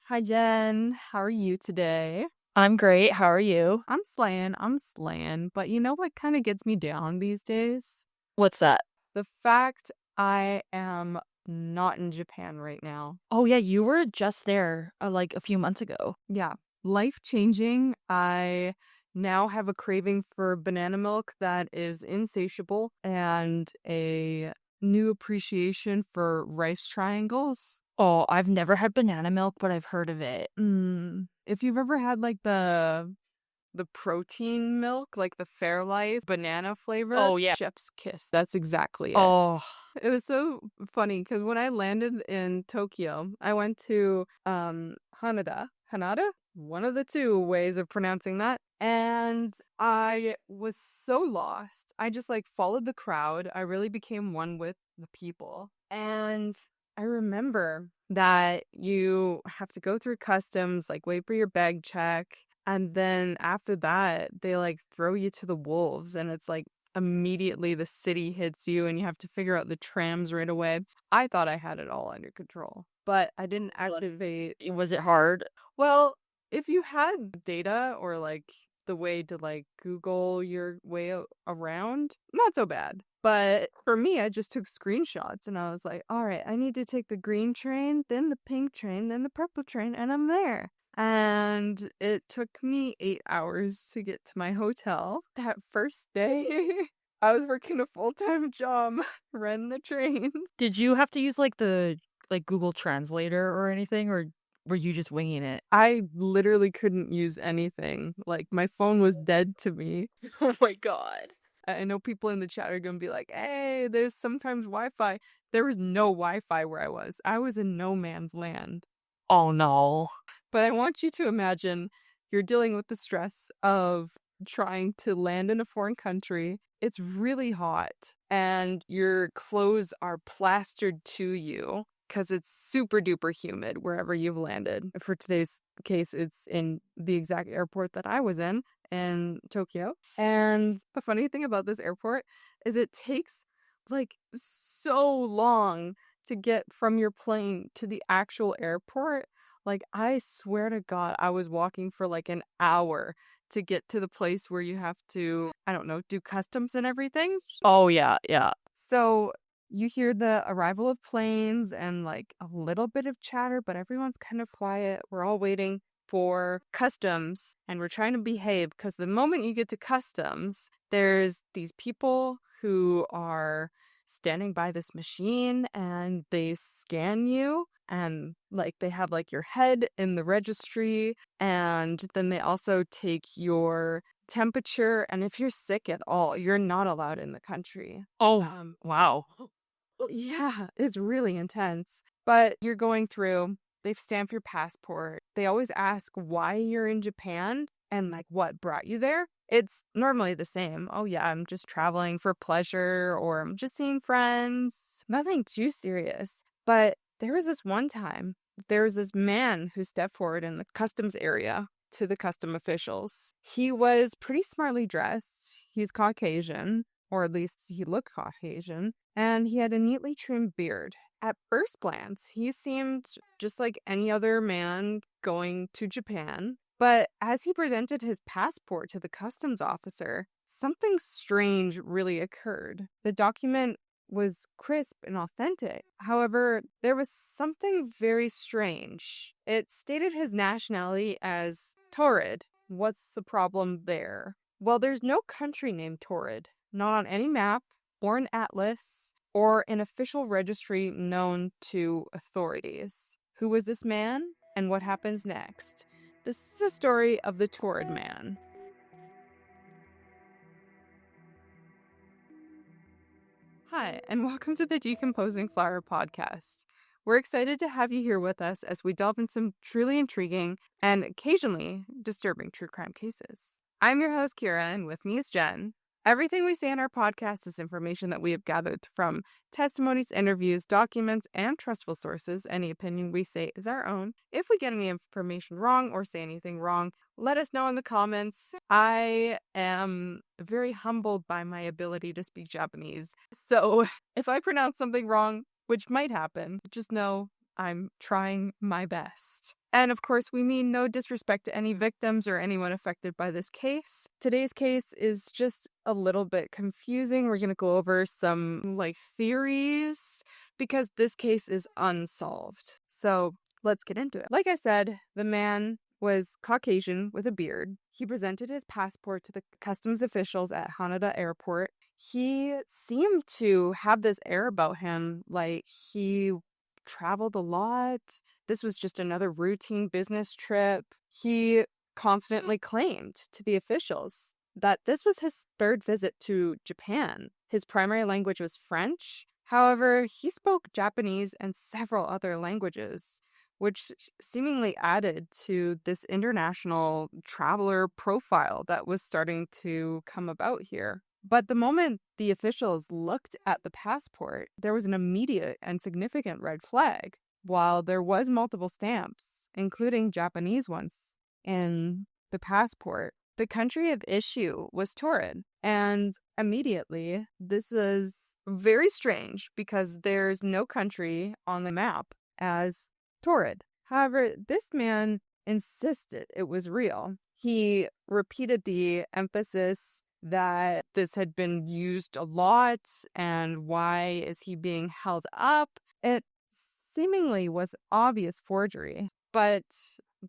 Hi, Jen. How are you today? I'm great. How are you? I'm slaying. But you know what kind of gets me down these days? What's that? The fact I am not in Japan right now. Oh, yeah, you were just there like a few months ago. Yeah, life changing. I now have a craving for banana milk that is insatiable and a new appreciation for rice triangles. Oh, I've never had banana milk, but I've heard of it. If you've ever had like the protein milk, like the Fairlife banana flavor, Oh, yeah. chef's kiss. That's exactly it. Oh, It was so funny because when I landed in Tokyo, I went to Hanada, one of the two ways of pronouncing that, and I was so lost. I just like followed the crowd. I really became one with the people. And I remember that you have to go through customs, like wait for your bag check. And then after that, they like throw you to the wolves, and it's like immediately the city hits you and you have to figure out the trams right away. I thought I had it all under control, but I didn't activate. was it hard? Well, if you had data or like the way to like Google your way around, not so bad. But for me, I just took screenshots and I was like, all right, I need to take the green train, then the pink train, then the purple train, and I'm there. And it took me 8 hours to get to my hotel. That first day, I was working a full-time job, running the trains. Did you have to use like Google Translator or anything, or were you just winging it? I literally couldn't use anything. Like, my phone was dead to me. Oh my God. I know people in the chat are gonna be like, hey, there's sometimes Wi-Fi. There was no Wi-Fi where I was. I was in no man's land. Oh no. But I want you to imagine you're dealing with the stress of trying to land in a foreign country. It's really hot, and your clothes are plastered to you because it's super duper humid wherever you've landed. For today's case, it's in the exact airport that I was in Tokyo. And the funny thing about this airport is it takes like so long to get from your plane to the actual airport. Like, I swear to God, I was walking for like an hour to get to the place where you have to, I don't know, do customs and everything. Oh, yeah, yeah. So you hear the arrival of planes and like a little bit of chatter, but everyone's kind of quiet. We're all waiting for customs and we're trying to behave because the moment you get to customs, there's these people who are standing by this machine and they scan you, and like they have like your head in the registry, and then they also take your temperature, and if you're sick at all, you're not allowed in the country. Oh, Um, wow. yeah, it's really intense. But you're going through, they've stamped your passport. They always ask why you're in Japan and like what brought you there. It's normally the same. Oh, yeah, I'm just traveling for pleasure or I'm just seeing friends. Nothing too serious. But there was this one time, there was this man who stepped forward in the customs area to the custom officials. He was pretty smartly dressed. He's Caucasian, or at least he looked Caucasian, and he had a neatly trimmed beard. At first glance, he seemed just like any other man going to Japan, but as he presented his passport to the customs officer, something strange really occurred. The document was crisp and authentic. However, there was something very strange. It stated his nationality as Taured. What's the problem there? Well, there's no country named Taured, not on any map or an atlas or an official registry known to authorities. Who was this man and what happens next? This is the story of the Taured Man. Hi, and welcome to the Decomposing Flower podcast. We're excited to have you here with us as we delve into some truly intriguing and occasionally disturbing true crime cases. I'm your host, Kira, and with me is Jen. Everything we say in our podcast is information that we have gathered from testimonies, interviews, documents, and trustful sources. Any opinion we say is our own. If we get any information wrong or say anything wrong, let us know in the comments. I am very humbled by my ability to speak Japanese. So if I pronounce something wrong, which might happen, just know I'm trying my best. And of course, we mean no disrespect to any victims or anyone affected by this case. Today's case is just a little bit confusing. We're going to go over some theories because this case is unsolved. So let's get into it. Like I said, the man was Caucasian with a beard. He presented his passport to the customs officials at Haneda Airport. He seemed to have this air about him, like he traveled a lot. This was just another routine business trip. He confidently claimed to the officials that this was his third visit to Japan. His primary language was French. However, he spoke Japanese and several other languages, which seemingly added to this international traveler profile that was starting to come about here. But the moment the officials looked at the passport, there was an immediate and significant red flag. While there was multiple stamps, including Japanese ones, in the passport, the country of issue was Taured. And immediately, this is very strange because there's no country on the map as Taured. However, this man insisted it was real. He repeated the emphasis that this had been used a lot and why is he being held up. It seemingly was obvious forgery, but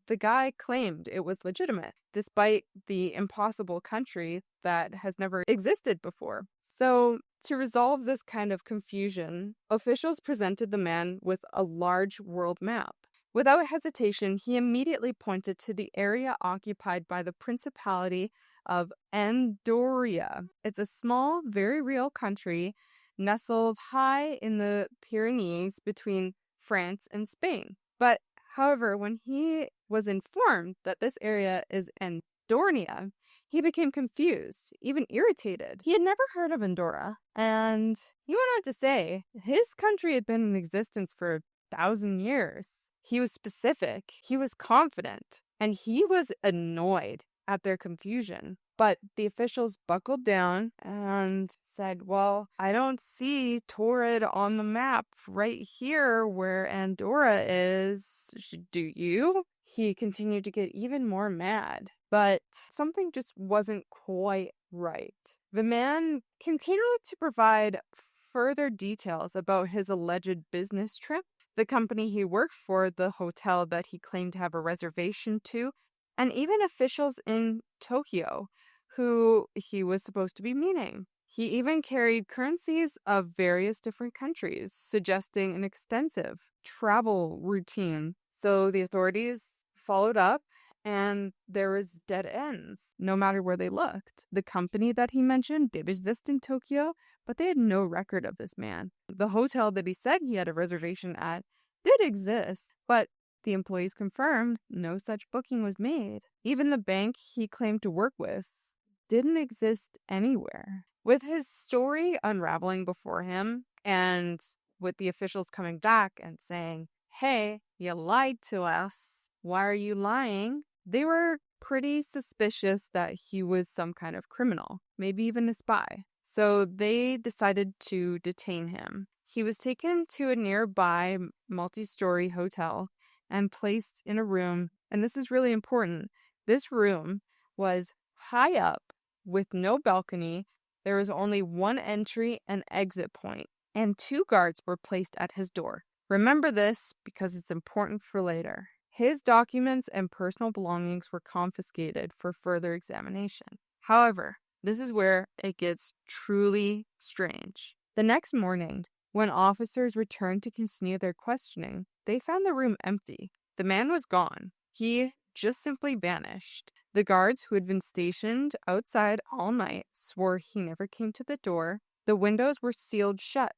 the guy claimed it was legitimate, despite the impossible country that has never existed before. So, to resolve this kind of confusion, officials presented the man with a large world map. Without hesitation, he immediately pointed to the area occupied by the Principality of Andorra. It's a small, very real country nestled high in the Pyrenees between France and Spain. But however, when he was informed that this area is Andorra, he became confused, even irritated. He had never heard of Andorra, and he went on to say his country had been in existence for 1,000 years. He was specific, he was confident, and he was annoyed at their confusion. But the officials buckled down and said, well, I don't see Taured on the map right here where Andorra is. Do you? He continued to get even more mad, but something just wasn't quite right. The man continued to provide further details about his alleged business trip, the company he worked for, the hotel that he claimed to have a reservation to, and even officials in Tokyo who he was supposed to be meeting. He even carried currencies of various different countries, suggesting an extensive travel routine. So the authorities followed up, and there was dead ends, no matter where they looked. The company that he mentioned did exist in Tokyo, but they had no record of this man. The hotel that he said he had a reservation at did exist, but the employees confirmed no such booking was made. Even the bank he claimed to work with didn't exist anywhere. With his story unraveling before him, and with the officials coming back and saying, hey, you lied to us. Why are you lying? They were pretty suspicious that he was some kind of criminal, maybe even a spy. So they decided to detain him. He was taken to a nearby multi-story hotel and placed in a room. And this is really important. This room was high up with no balcony. There was only one entry and exit point, and 2 guards were placed at his door. Remember this because it's important for later. His documents and personal belongings were confiscated for further examination. However, this is where it gets truly strange. The next morning, when officers returned to continue their questioning, they found the room empty. The man was gone. He just simply vanished. The guards who had been stationed outside all night swore he never came to the door. The windows were sealed shut.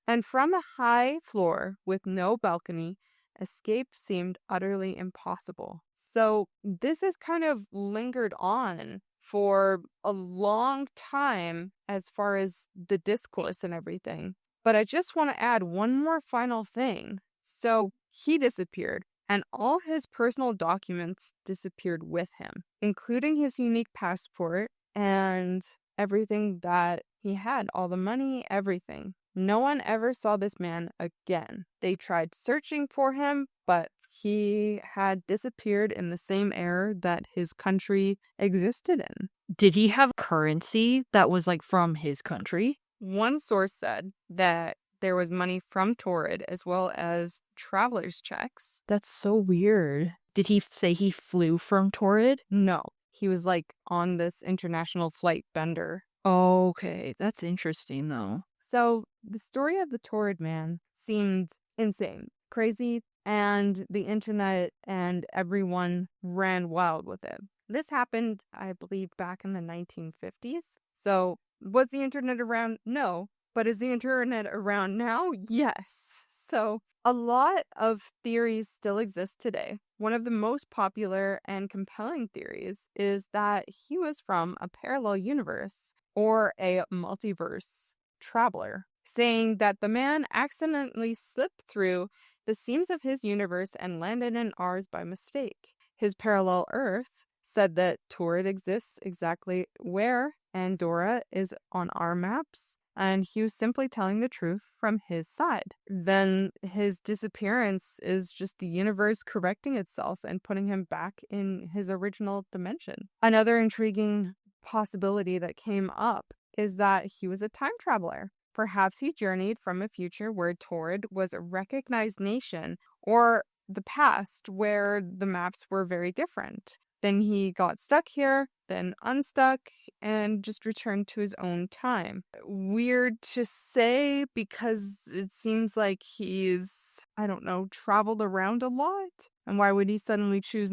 And from a high floor with no balcony, escape seemed utterly impossible. So this has kind of lingered on for a long time as far as the discourse and everything. But I just want to add one more final thing. So he disappeared, and all his personal documents disappeared with him, including his unique passport and everything that he had, all the money, everything. No one ever saw this man again. They tried searching for him, but he had disappeared in the same air that his country existed in. Did he have currency that was, like, from his country? One source said that there was money from Torrid as well as traveler's checks. That's so weird. Did he say he flew from Torrid? No, he was like on this international flight bender. Okay, that's interesting, though. So the story of the Torrid man seemed insane, crazy, and the internet and everyone ran wild with it. This happened, I believe, back in the 1950s. So was the internet around? No. But is the internet around now? Yes. So a lot of theories still exist today. One of the most popular and compelling theories is that he was from a parallel universe or a multiverse traveler, saying that the man accidentally slipped through the seams of his universe and landed in ours by mistake. His parallel Earth said that Torrid exists exactly where Andorra is on our maps, and he was simply telling the truth from his side. Then his disappearance is just the universe correcting itself and putting him back in his original dimension. Another intriguing possibility that came up is that he was a time traveler. Perhaps he journeyed from a future where Torrid was a recognized nation, or the past where the maps were very different. Then he got stuck here, then unstuck, and just returned to his own time. Weird to say because it seems like he's, I don't know, traveled around a lot. And why would he suddenly choose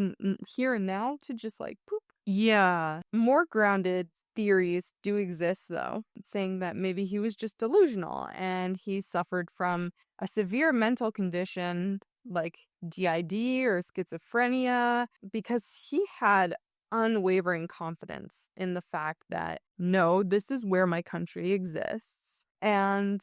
here and now to just like poop? Yeah. More grounded theories do exist, though, saying that maybe he was just delusional and he suffered from a severe mental condition like DID or schizophrenia, because he had unwavering confidence in the fact that, no, this is where my country exists. And,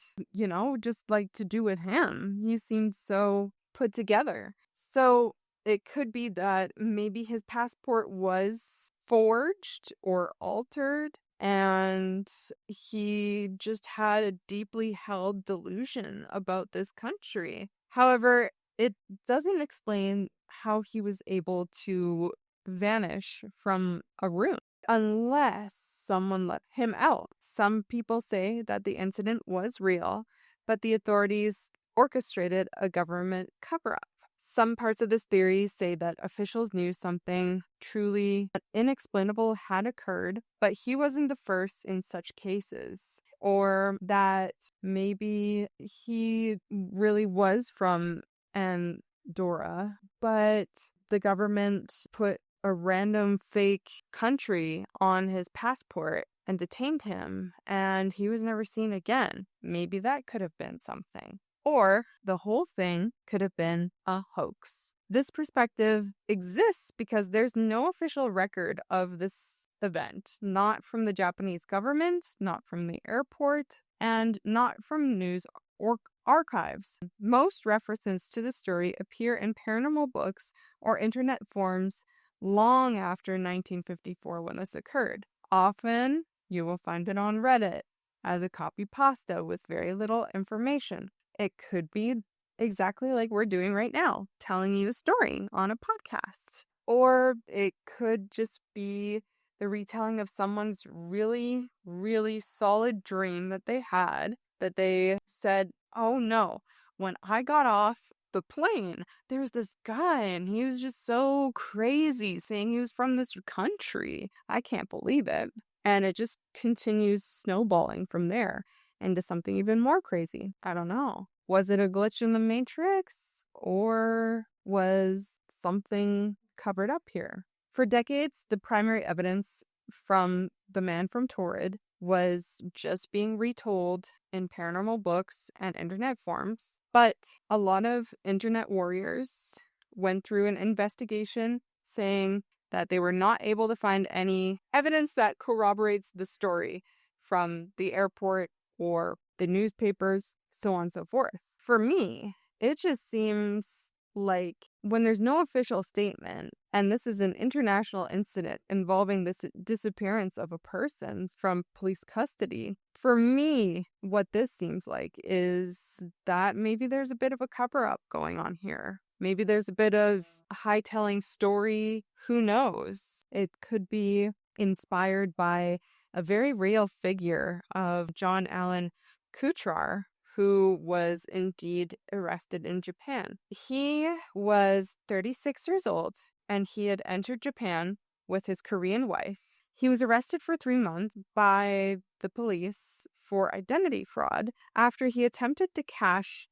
just like to do with him, he seemed so put together. So it could be that maybe his passport was forged or altered, and he just had a deeply held delusion about this country. However, it doesn't explain how he was able to vanish from a room unless someone let him out. Some people say that the incident was real, but the authorities orchestrated a government cover-up. Some parts of this theory say that officials knew something truly inexplainable had occurred, but he wasn't the first in such cases. Or that maybe he really was from Andorra, but the government put a random fake country on his passport and detained him, and he was never seen again. Maybe that could have been something. Or the whole thing could have been a hoax. This perspective exists because there's no official record of this event, not from the Japanese government, not from the airport, and not from news or archives. Most references to the story appear in paranormal books or internet forums long after 1954 when this occurred. Often, you will find it on Reddit as a copy pasta with very little information. It could be exactly like we're doing right now, telling you a story on a podcast. Or it could just be the retelling of someone's really, really solid dream that they had, that they said, oh no, when I got off the plane, there was this guy and he was just so crazy saying he was from this country. I can't believe it. And it just continues snowballing from there into something even more crazy. I don't know. Was it a glitch in the Matrix, or was something covered up here? For decades, the primary evidence from the Man from Taured was just being retold in paranormal books and internet forums. But a lot of internet warriors went through an investigation saying that they were not able to find any evidence that corroborates the story from the airport or the newspapers, so on and so forth. For me, it just seems like when there's no official statement, and this is an international incident involving this disappearance of a person from police custody, for me, what this seems like is that maybe there's a bit of a cover-up going on here. Maybe there's a bit of a high-telling story. Who knows? It could be inspired by a very real figure of John Allen Kuchar, who was indeed arrested in Japan. He was 36 years old and he had entered Japan with his Korean wife. He was arrested for 3 months by the police for identity fraud after he attempted to cash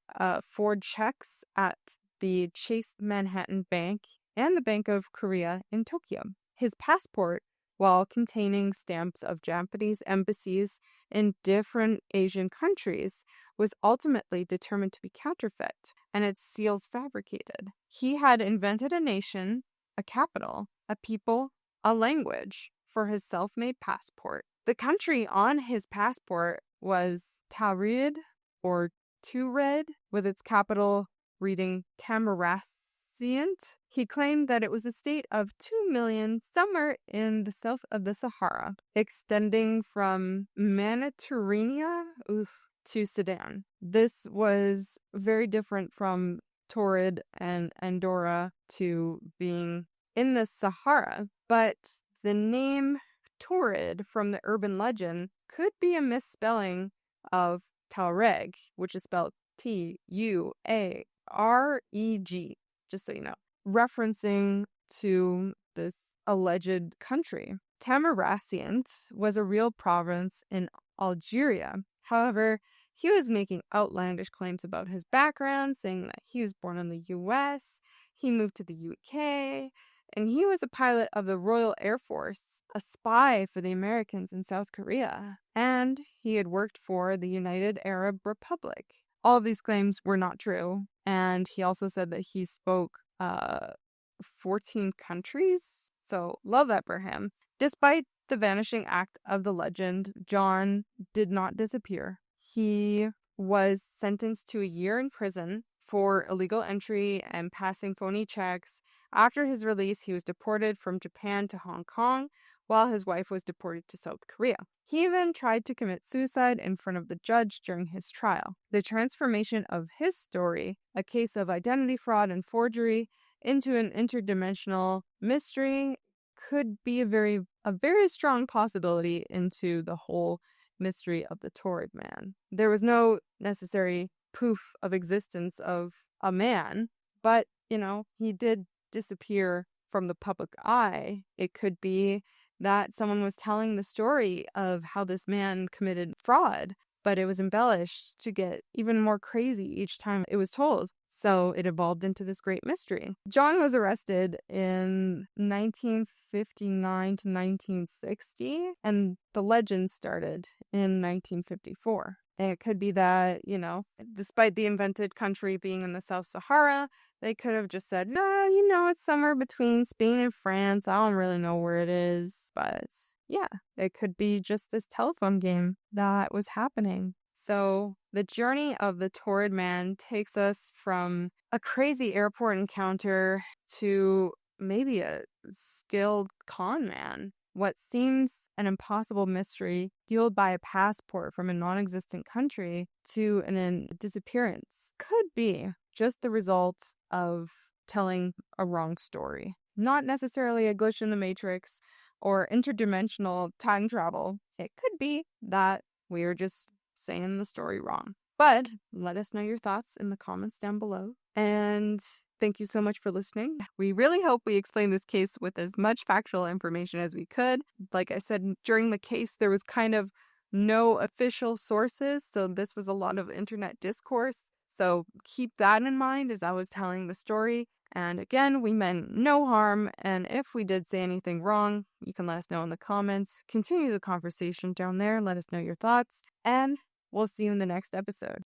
forged checks at the Chase Manhattan Bank and the Bank of Korea in Tokyo. His passport, while containing stamps of Japanese embassies in different Asian countries, was ultimately determined to be counterfeit and its seals fabricated. He had invented a nation, a capital, a people, a language for his self-made passport. The country on his passport was Taured or Tured, with its capital reading Tamaracient. He claimed that it was a state of 2 million somewhere in the south of the Sahara, extending from Mediterranean to Sudan. This was very different from Torrid and Andorra to being in the Sahara, but the name Torrid from the urban legend could be a misspelling of Tuareg, which is spelled Tuareg, just so you know, referencing to this alleged country. Tamaracient was a real province in Algeria. However, he was making outlandish claims about his background, saying that he was born in the US, he moved to the UK, and he was a pilot of the Royal Air Force, a spy for the Americans in South Korea, and he had worked for the United Arab Republic. All of these claims were not true, and he also said that he spoke 14 countries, so love that for him. Despite the vanishing act of the legend, John did not disappear. He was sentenced to a year in prison for illegal entry and passing phony checks. After his release, he was deported from Japan to Hong Kong, while his wife was deported to South Korea. He then tried to commit suicide in front of the judge during his trial. The transformation of his story, a case of identity fraud and forgery, into an interdimensional mystery could be a very strong possibility into the whole mystery of the Taured man. There was no necessary proof of existence of a man, but, he did disappear from the public eye. It could be that someone was telling the story of how this man committed fraud, but it was embellished to get even more crazy each time it was told. So it evolved into this great mystery. John was arrested in 1959 to 1960, and the legend started in 1954. And it could be that, despite the invented country being in the South Sahara, they could have just said, it's somewhere between Spain and France. I don't really know where it is. But yeah, it could be just this telephone game that was happening. So the journey of the Taured man takes us from a crazy airport encounter to maybe a skilled con man. What seems an impossible mystery fueled by a passport from a non-existent country to a disappearance could be just the result of telling a wrong story. Not necessarily a glitch in the matrix or interdimensional time travel. It could be that we are just saying the story wrong. But let us know your thoughts in the comments down below. And thank you so much for listening. We really hope we explained this case with as much factual information as we could. Like I said, during the case, there was kind of no official sources, so this was a lot of internet discourse. So keep that in mind as I was telling the story. And again, we meant no harm, and if we did say anything wrong, you can let us know in the comments. Continue the conversation down there, let us know your thoughts, and we'll see you in the next episode.